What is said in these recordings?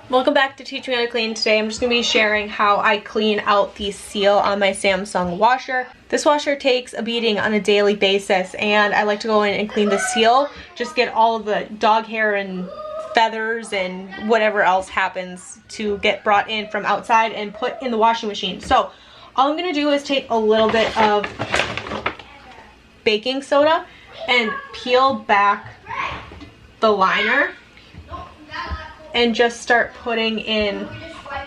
Welcome back to Teach Me How to Clean. Today I'm just going to be sharing how I clean out the seal on my Samsung washer. This washer takes a beating on a daily basis, and I like to go in and clean the seal, just get all of the dog hair and feathers and whatever else happens to get brought in from outside and put in the washing machine. So all I'm going to do is take a little bit of baking soda and peel back the liner and just start putting in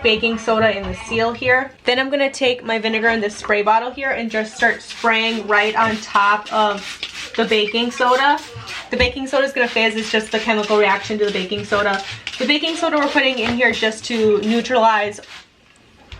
baking soda in the seal here. Then I'm gonna take my vinegar in this spray bottle here and just start spraying right on top of the baking soda. The baking soda is gonna fizz, it's just the chemical reaction to the baking soda. The baking soda we're putting in here just to neutralize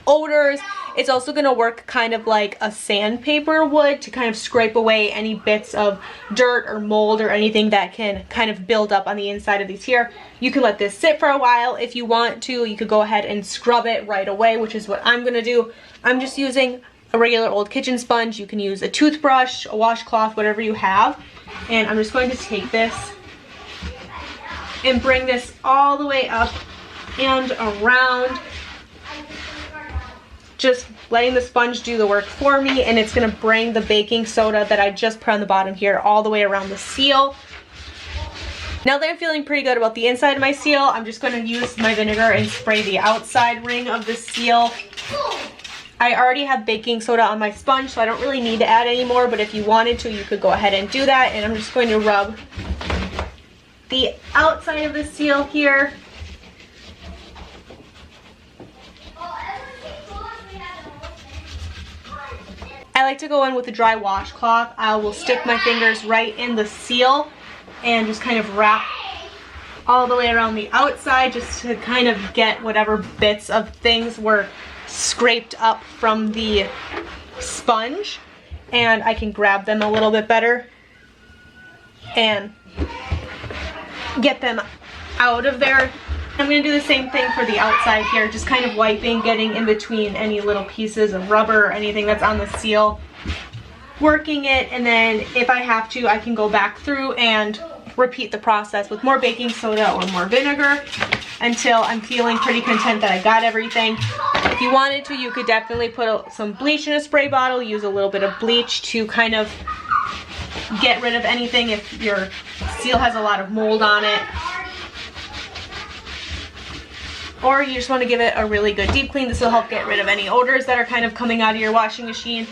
odors. It's also going to work kind of like a sandpaper would to kind of scrape away any bits of dirt or mold or anything that can kind of build up on the inside of these here. You can let this sit for a while if you want to. You could go ahead and scrub it right away, which is what I'm going to do. I'm just using a regular old kitchen sponge. You can use a toothbrush, a washcloth, whatever you have. And I'm just going to take this and bring this all the way up and around. Just letting the sponge do the work for me, and it's going to bring the baking soda that I just put on the bottom here all the way around the seal. Now that I'm feeling pretty good about the inside of my seal, I'm just going to use my vinegar and spray the outside ring of the seal. I already have baking soda on my sponge, so I don't really need to add any more, but if you wanted to, you could go ahead and do that. And I'm just going to rub the outside of the seal here. I like to go in with a dry washcloth. I will stick my fingers right in the seal and just kind of wrap all the way around the outside just to kind of get whatever bits of things were scraped up from the sponge, and I can grab them a little bit better and get them out of there. I'm going to do the same thing for the outside here, just kind of wiping, getting in between any little pieces of rubber or anything that's on the seal, working it, and then if I have to, I can go back through and repeat the process with more baking soda or more vinegar until I'm feeling pretty content that I got everything. If you wanted to, you could definitely put some bleach in a spray bottle, use a little bit of bleach to kind of get rid of anything if your seal has a lot of mold on it. Or you just want to give it a really good deep clean. This will help get rid of any odors that are kind of coming out of your washing machine.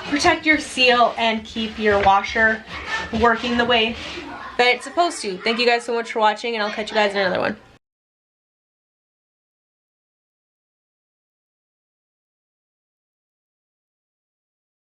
Protect your seal and keep your washer working the way that it's supposed to. Thank you guys so much for watching, and I'll catch you guys in another one.